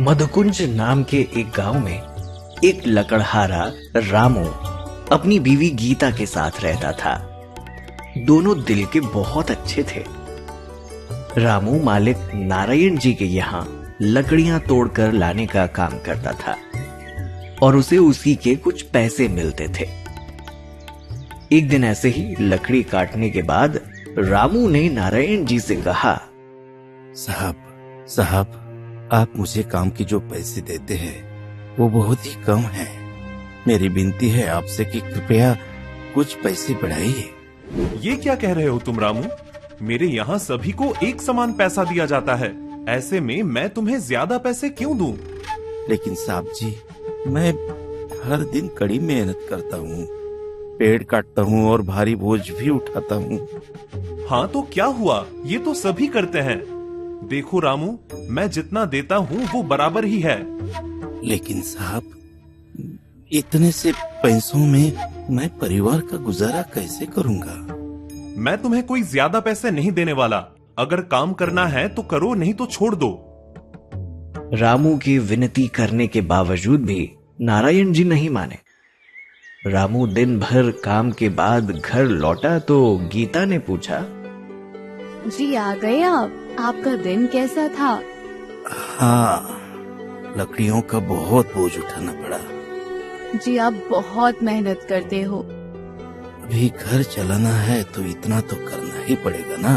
मधुकुंज नाम के एक गांव में एक लकड़हारा रामू अपनी बीवी गीता के साथ रहता था। दोनों दिल के बहुत अच्छे थे। रामू मालिक नारायण जी के यहाँ लकड़ियां तोड़कर लाने का काम करता था और उसे उसी के कुछ पैसे मिलते थे। एक दिन ऐसे ही लकड़ी काटने के बाद रामू ने नारायण जी से कहा, साहब, आप मुझे काम के जो पैसे देते हैं वो बहुत ही कम है। मेरी विनती है आपसे कि कृपया कुछ पैसे बढ़ाइए। ये क्या कह रहे हो तुम रामू? मेरे यहाँ सभी को एक समान पैसा दिया जाता है, ऐसे में मैं तुम्हें ज्यादा पैसे क्यों दूं? लेकिन साहब जी, मैं हर दिन कड़ी मेहनत करता हूँ, पेड़ काटता हूँ और भारी बोझ भी उठाता हूँ। हाँ तो क्या हुआ, ये तो सभी करते हैं। देखो रामू, मैं जितना देता हूँ वो बराबर ही है। लेकिन साहब, इतने से पैसों में मैं परिवार का गुजारा कैसे करूँगा? मैं तुम्हें कोई ज्यादा पैसे नहीं देने वाला। अगर काम करना है तो करो, नहीं तो छोड़ दो। रामू की विनती करने के बावजूद भी नारायण जी नहीं माने। रामू दिन भर काम के बाद घर लौटा तो गीता ने पूछा, जी आ गए आप? आपका दिन कैसा था? हाँ, लकड़ियों का बहुत बोझ उठाना पड़ा। जी आप बहुत मेहनत करते हो। अभी घर चलाना है तो इतना तो करना ही पड़ेगा ना।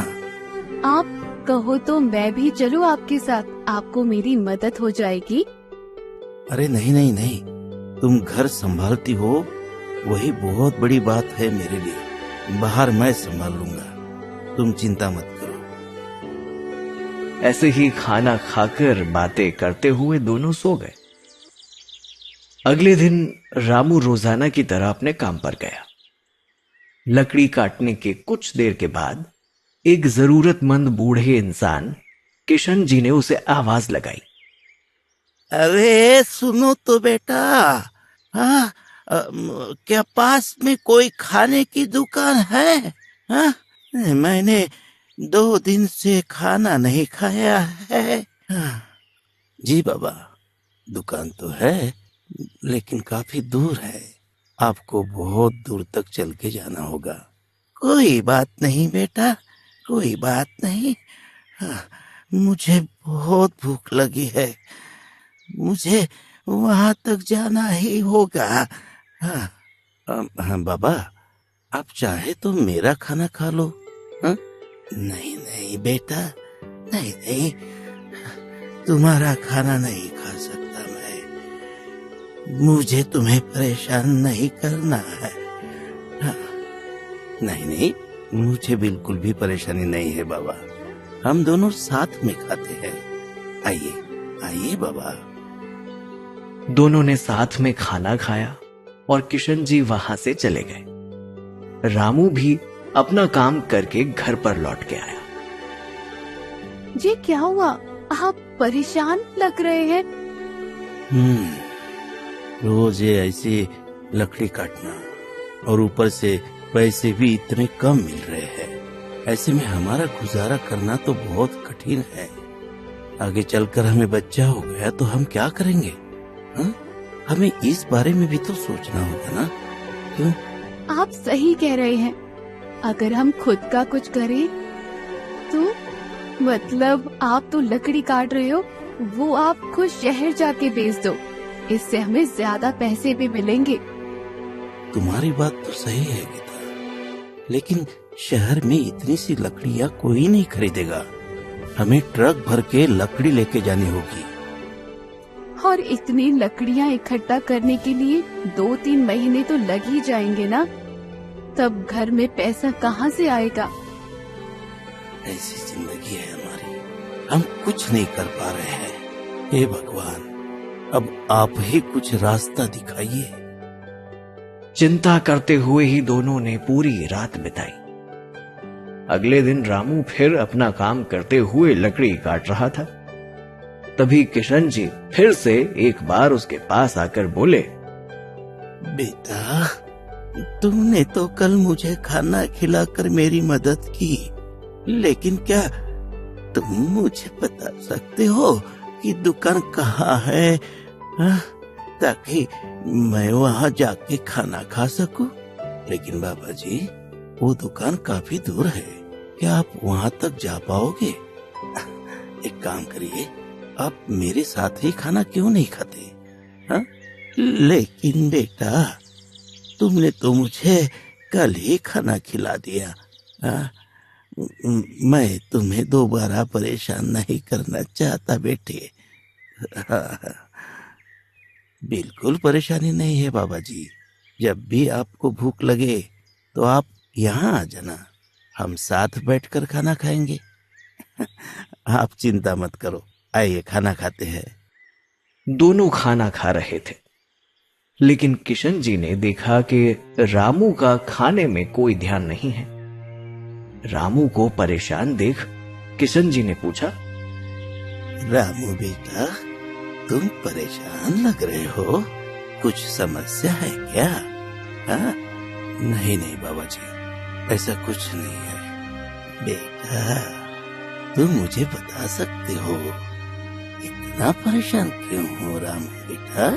आप कहो तो मैं भी चलूं आपके साथ, आपको मेरी मदद हो जाएगी। अरे नहीं, तुम घर संभालती हो वही बहुत बड़ी बात है मेरे लिए। बाहर मैं संभाल लूंगा, तुम चिंता मत करो। ऐसे ही खाना खाकर बातें करते हुए दोनों सो गए। अगले दिन रामू रोजाना की तरह अपने काम पर गया। लकड़ी काटने के कुछ देर के बाद एक जरूरतमंद बूढ़े इंसान किशन जी ने उसे आवाज लगाई, अरे सुनो तो बेटा, हाँ, क्या पास में कोई खाने की दुकान है? हाँ, मैंने 2 दिन से खाना नहीं खाया है। हाँ, जी बाबा, दुकान तो है लेकिन काफी दूर है, आपको बहुत दूर तक चल के जाना होगा। कोई बात नहीं बेटा, कोई बात नहीं। हाँ, मुझे बहुत भूख लगी है, मुझे वहां तक जाना ही होगा। हाँ, हाँ बाबा, आप चाहे तो मेरा खाना खा लो। हाँ? नहीं बेटा, नहीं, तुम्हारा खाना नहीं खा सकता मैं। मुझे तुम्हें परेशान नहीं करना है। हाँ, नहीं, मुझे बिल्कुल भी परेशानी नहीं है बाबा, हम दोनों साथ में खाते हैं। आइए बाबा। दोनों ने साथ में खाना खाया और किशन जी वहां से चले गए। रामू भी अपना काम करके घर पर लौट के आया। जी क्या हुआ, आप परेशान लग रहे हैं? रोज ये ऐसे लकड़ी काटना और ऊपर से पैसे भी इतने कम मिल रहे हैं, ऐसे में हमारा गुजारा करना तो बहुत कठिन है। आगे चलकर हमें बच्चा हो गया तो हम क्या करेंगे? हा? हमें इस बारे में भी तो सोचना होगा ना। क्यों? आप सही कह रहे हैं। अगर हम खुद का कुछ करें तो मतलब आप तो लकड़ी काट रहे हो, वो आप खुद शहर जाके बेच दो, इससे हमें ज्यादा पैसे भी मिलेंगे। तुम्हारी बात तो सही है गीता, लेकिन शहर में इतनी सी लकड़ियाँ कोई नहीं खरीदेगा। हमें ट्रक भर के लकड़ी लेके जानी होगी। और इतनी लकड़ियाँ इकट्ठा करने के लिए 2-3 महीने तो लग ही जाएंगे ना, तब घर में पैसा कहाँ से आएगा? ऐसी जिंदगी है हमारी, हम कुछ नहीं कर पा रहे हैं। हे भगवान, अब आप ही कुछ रास्ता दिखाइए। चिंता करते हुए ही दोनों ने पूरी रात बिताई। अगले दिन रामू फिर अपना काम करते हुए लकड़ी काट रहा था। तभी किशन जी फिर से एक बार उसके पास आकर बोले, बेटा, तुमने तो कल मुझे खाना खिलाकर मेरी मदद की, लेकिन क्या तुम मुझे बता सकते हो की दुकान कहाँ है, हाँ? ताकि मैं वहाँ जाके खाना खा सकूं। लेकिन बाबा जी, वो दुकान काफी दूर है, क्या आप वहाँ तक जा पाओगे? एक काम करिए, आप मेरे साथ ही खाना क्यों नहीं खाते, हाँ? लेकिन बेटा, तुमने तो मुझे कल ही खाना खिला दिया, हाँ? मैं तुम्हें दोबारा परेशान नहीं करना चाहता बेटे। हाँ, बिल्कुल परेशानी नहीं है बाबा जी। जब भी आपको भूख लगे तो आप यहाँ आ जाना, हम साथ बैठकर खाना खाएंगे। आप चिंता मत करो, आइए खाना खाते हैं। दोनों खाना खा रहे थे, लेकिन किशन जी ने देखा कि रामू का खाने में कोई ध्यान नहीं है। रामू को परेशान देख किशन जी ने पूछा, रामू बेटा, तुम परेशान लग रहे हो, कुछ समस्या है क्या? हाँ? नहीं नहीं बाबा जी, ऐसा कुछ नहीं है। बेटा, तुम मुझे बता सकते हो इतना परेशान क्यों हो रामू बेटा?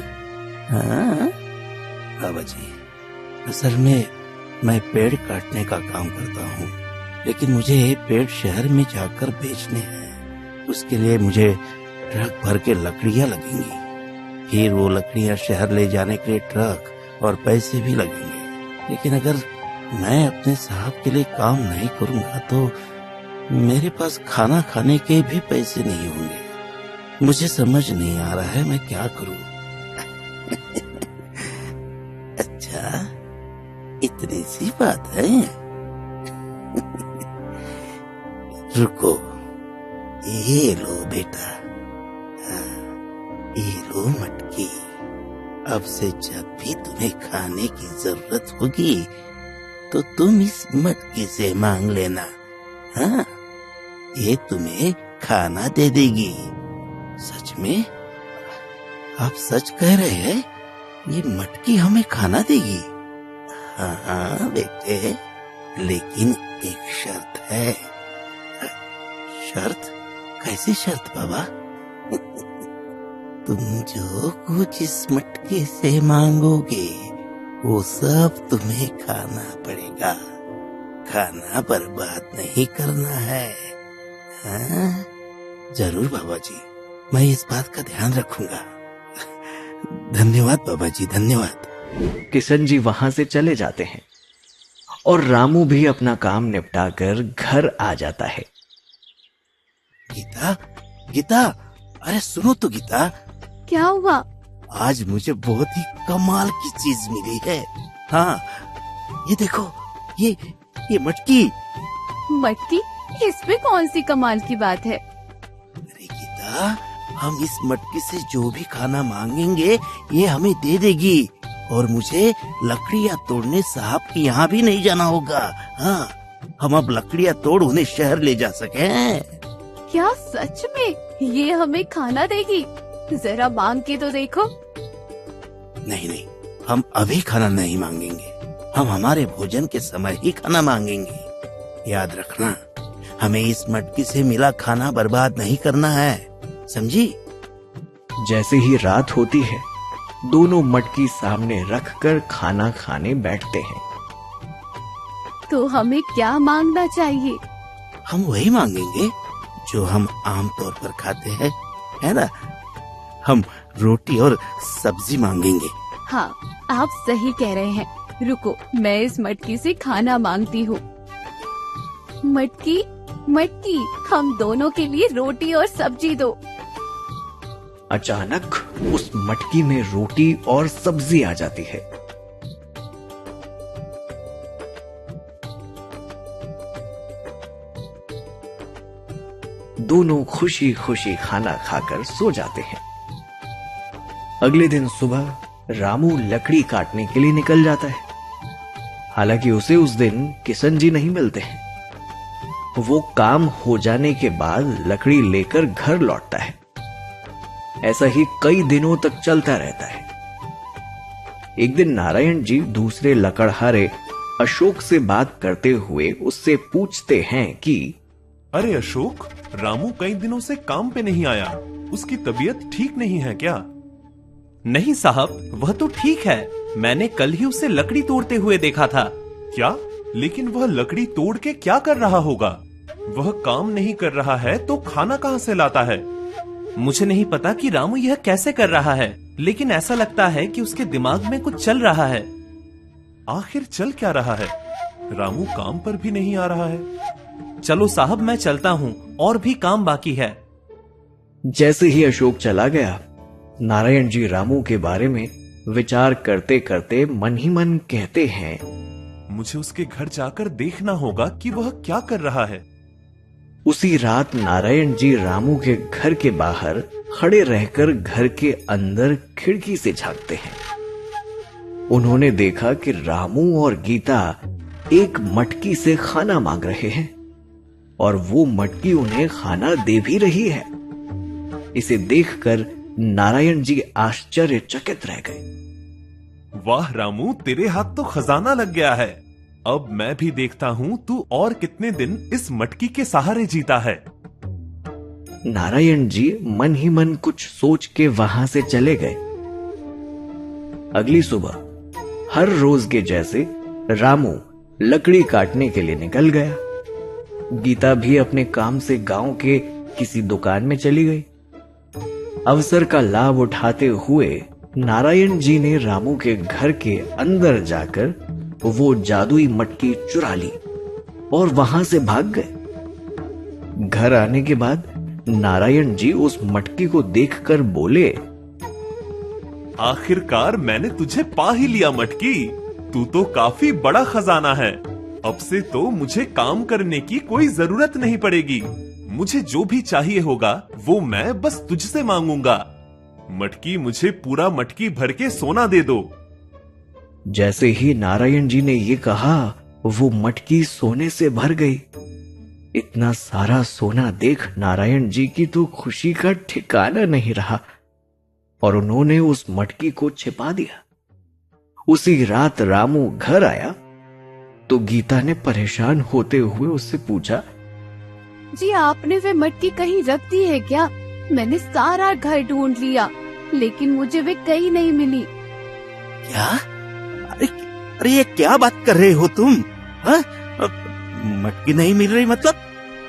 हाँ? बाबा जी, असल में मैं पेड़ काटने का काम करता हूँ, लेकिन मुझे पेड़ शहर में जाकर बेचने हैं। उसके लिए मुझे ट्रक भर के लकड़ियाँ लगेंगी, फिर वो लकड़ियाँ शहर ले जाने के लिए ट्रक और पैसे भी लगेंगे। लेकिन अगर मैं अपने साहब के लिए काम नहीं करूँगा तो मेरे पास खाना खाने के भी पैसे नहीं होंगे। मुझे समझ नहीं आ रहा है मैं क्या करूँ। अच्छा, इतनी सी बात है? रुको, ये लो बेटा, ये लो मटकी। अब से जब भी तुम्हें खाने की जरूरत होगी तो तुम इस मटकी से मांग लेना, हाँ? ये तुम्हें खाना दे देगी। सच में? आप सच कह रहे हैं? ये मटकी हमें खाना देगी? हाँ हाँ बेटे, लेकिन एक शर्त है। शर्त? कैसी शर्त बाबा? तुम जो कुछ इस मटके से मांगोगे वो सब तुम्हें खाना पड़ेगा। खाना बर्बाद नहीं करना है, हाँ? जरूर बाबा जी, मैं इस बात का ध्यान रखूंगा। धन्यवाद बाबा जी, धन्यवाद। किशन जी वहां से चले जाते हैं और रामू भी अपना काम निपटाकर घर आ जाता है। गीता, गीता, अरे सुनो तो गीता, क्या हुआ? आज मुझे बहुत ही कमाल की चीज मिली है। हाँ, ये देखो, ये मटकी। मटकी? इसमें कौन सी कमाल की बात है? अरे गीता, हम इस मटकी से जो भी खाना मांगेंगे ये हमें दे देगी, और मुझे लकड़ियाँ तोड़ने साहब के यहाँ भी नहीं जाना होगा। हाँ, हम अब लकड़ियाँ तोड़ उन्हें शहर ले जा सकें। क्या सच में ये हमें खाना देगी? जरा मांग के तो देखो। नहीं नहीं, हम अभी खाना नहीं मांगेंगे, हम हमारे भोजन के समय ही खाना मांगेंगे। याद रखना, हमें इस मटकी से मिला खाना बर्बाद नहीं करना है, समझी? जैसे ही रात होती है, दोनों मटकी सामने रखकर खाना खाने बैठते हैं। तो हमें क्या मांगना चाहिए? हम वही मांगेंगे जो हम आमतौर पर खाते हैं, है ना? हम रोटी और सब्जी मांगेंगे। हाँ, आप सही कह रहे हैं। रुको, मैं इस मटकी से खाना मांगती हूँ। मटकी, मटकी, हम दोनों के लिए रोटी और सब्जी दो। अचानक उस मटकी में रोटी और सब्जी आ जाती है। दोनों खुशी खुशी खाना खाकर सो जाते हैं। अगले दिन सुबह रामू लकड़ी काटने के लिए निकल जाता है। हालांकि उसे उस दिन किशन जी नहीं मिलते हैं। वो काम हो जाने के बाद लकड़ी लेकर घर लौटता है। ऐसा ही कई दिनों तक चलता रहता है। एक दिन नारायण जी दूसरे लकड़हारे अशोक से बात करते हुए उससे पूछते हैं कि अरे अशोक, रामू कई दिनों से काम पे नहीं आया, उसकी तबीयत ठीक नहीं है क्या? नहीं साहब, वह तो ठीक है। मैंने कल ही उसे लकड़ी तोड़ते हुए देखा था। क्या? लेकिन वह लकड़ी तोड़ के क्या कर रहा होगा? वह काम नहीं कर रहा है तो खाना कहाँ से लाता है? मुझे नहीं पता कि रामू यह कैसे कर रहा है, लेकिन ऐसा लगता है कि उसके दिमाग में कुछ चल रहा है। आखिर चल क्या रहा है? रामू काम पर भी नहीं आ रहा है। चलो साहब, मैं चलता हूँ, और भी काम बाकी है। जैसे ही अशोक चला गया, नारायण जी रामू के बारे में विचार करते करते मन ही मन कहते हैं, मुझे उसके घर जाकर देखना होगा कि वह क्या कर रहा है। उसी रात नारायण जी रामू के घर के बाहर खड़े रहकर घर के अंदर खिड़की से झांकते हैं। उन्होंने देखा कि रामू और गीता एक मटकी से खाना मांग रहे हैं और वो मटकी उन्हें खाना दे भी रही है। इसे देखकर नारायण जी आश्चर्यचकित रह गए। वाह रामू, तेरे हाथ तो खजाना लग गया है। अब मैं भी देखता हूँ तू और कितने दिन इस मटकी के सहारे जीता है। नारायण जी मन ही मन कुछ सोच के वहां से चले गए। अगली सुबह हर रोज के जैसे रामू लकड़ी काटने के लिए निकल गया। गीता भी अपने काम से गांव के किसी दुकान में चली गई। अवसर का लाभ उठाते हुए नारायण जी ने रामू के घर के अंदर जाकर वो जादुई मटकी चुरा ली और वहां से भाग गए। घर आने के बाद नारायण जी उस मटकी को देखकर बोले, आखिरकार मैंने तुझे पा ही लिया मटकी। तू तो काफी बड़ा खजाना है। अब से तो मुझे काम करने की कोई जरूरत नहीं पड़ेगी। मुझे जो भी चाहिए होगा वो मैं बस तुझसे मांगूंगा। मटकी मुझे पूरा मटकी भर के सोना दे दो। जैसे ही नारायण जी ने ये कहा, वो मटकी सोने से भर गई। इतना सारा सोना देख नारायण जी की तो खुशी का ठिकाना नहीं रहा और उन्होंने उस मटकी को छिपा दिया। उसी रात रामू घर आया तो गीता ने परेशान होते हुए उससे पूछा, जी आपने वे मटकी कहीं रख दी है क्या? मैंने सारा घर ढूंढ लिया लेकिन मुझे वे कहीं नहीं मिली। क्या? अरे ये क्या बात कर रहे हो तुम? हाँ? मटकी नहीं मिल रही मतलब?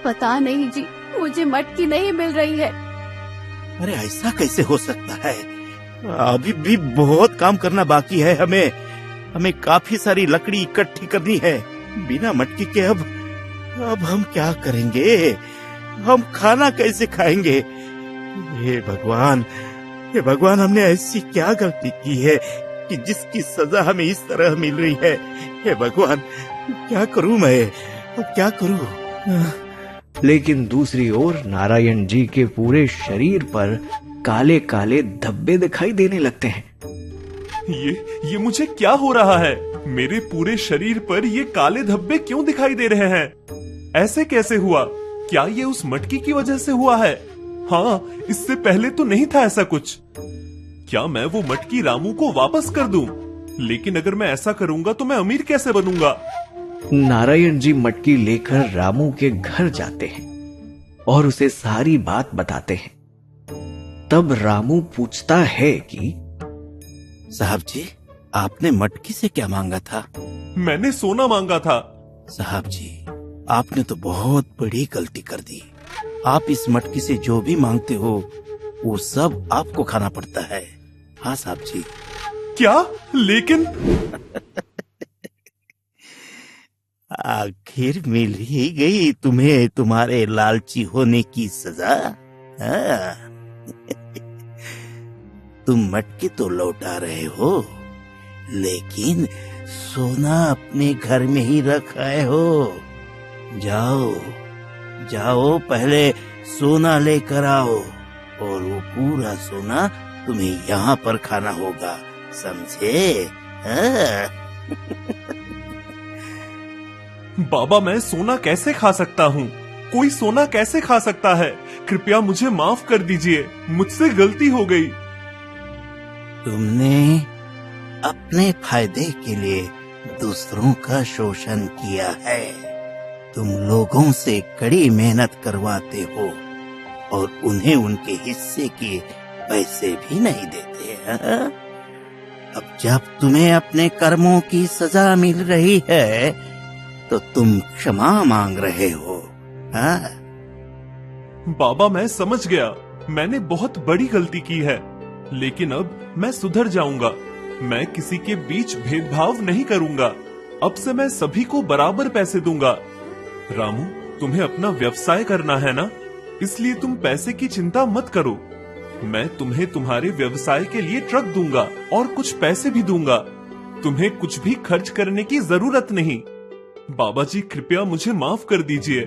पता नहीं जी, मुझे मटकी नहीं मिल रही है। अरे ऐसा कैसे हो सकता है? अभी भी बहुत काम करना बाकी है। हमें काफी सारी लकड़ी इकट्ठी करनी है। बिना मटकी के अब हम क्या करेंगे? हम खाना कैसे खाएंगे? हे भगवान, हमने ऐसी क्या गलती की है कि जिसकी सजा हमें इस तरह मिल रही है? हे भगवान, क्या करूं मैं? अब क्या करूं? लेकिन दूसरी ओर नारायण जी के पूरे शरीर पर काले काले धब्बे दिखाई देने लगते हैं। ये मुझे क्या हो रहा है? मेरे पूरे शरीर पर ये काले धब्बे क्यों दिखाई दे रहे हैं? ऐसे कैसे हुआ? क्या ये उस मटकी की वजह से हुआ है? हाँ, इससे पहले तो नहीं था ऐसा कुछ। क्या मैं वो मटकी रामू को वापस कर दूं? लेकिन अगर मैं ऐसा करूंगा तो मैं अमीर कैसे बनूंगा? नारायण जी मटकी लेकर रामू के घर जाते हैं और उसे सारी बात बताते हैं। तब रामू पूछता है कि साहब जी, आपने मटकी से क्या मांगा था? मैंने सोना मांगा था। साहब जी, आपने तो बहुत बड़ी गलती कर दी। आप इस मटकी से जो भी मांगते हो वो सब आपको खाना पड़ता है। हाँ साहब जी। क्या? लेकिन आखिर मिल ही गई तुम्हें तुम्हारे लालची होने की सजा। हाँ। तुम मटकी तो लौटा रहे हो, लेकिन सोना अपने घर में ही रख आए हो। जाओ पहले सोना लेकर आओ और वो पूरा सोना तुम्हें यहाँ पर खाना होगा, समझे? हाँ? बाबा, मैं सोना कैसे खा सकता हूँ? कोई सोना कैसे खा सकता है? कृपया मुझे माफ कर दीजिए, मुझसे गलती हो गई। तुमने अपने फायदे के लिए दूसरों का शोषण किया है। तुम लोगों से कड़ी मेहनत करवाते हो और उन्हें उनके हिस्से के पैसे भी नहीं देते हैं। अब जब तुम्हें अपने कर्मों की सजा मिल रही है तो तुम क्षमा मांग रहे हो। हाँ? बाबा मैं समझ गया, मैंने बहुत बड़ी गलती की है, लेकिन अब मैं सुधर जाऊंगा। मैं किसी के बीच भेदभाव नहीं करूंगा। अब से मैं सभी को बराबर पैसे दूंगा। रामू, तुम्हें अपना व्यवसाय करना है ना, इसलिए तुम पैसे की चिंता मत करो। मैं तुम्हें तुम्हारे व्यवसाय के लिए ट्रक दूंगा और कुछ पैसे भी दूंगा। तुम्हें कुछ भी खर्च करने की जरूरत नहीं। बाबा जी कृपया मुझे माफ कर दीजिए।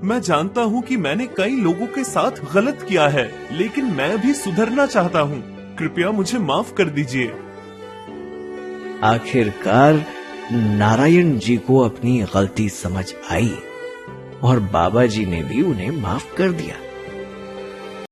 मैं जानता हूँ कि मैंने कई लोगों के साथ गलत किया है, लेकिन मैं भी सुधरना चाहता हूँ। कृपया मुझे माफ कर दीजिए। आखिरकार नारायण जी को अपनी गलती समझ आई और बाबा जी ने भी उन्हें माफ कर दिया।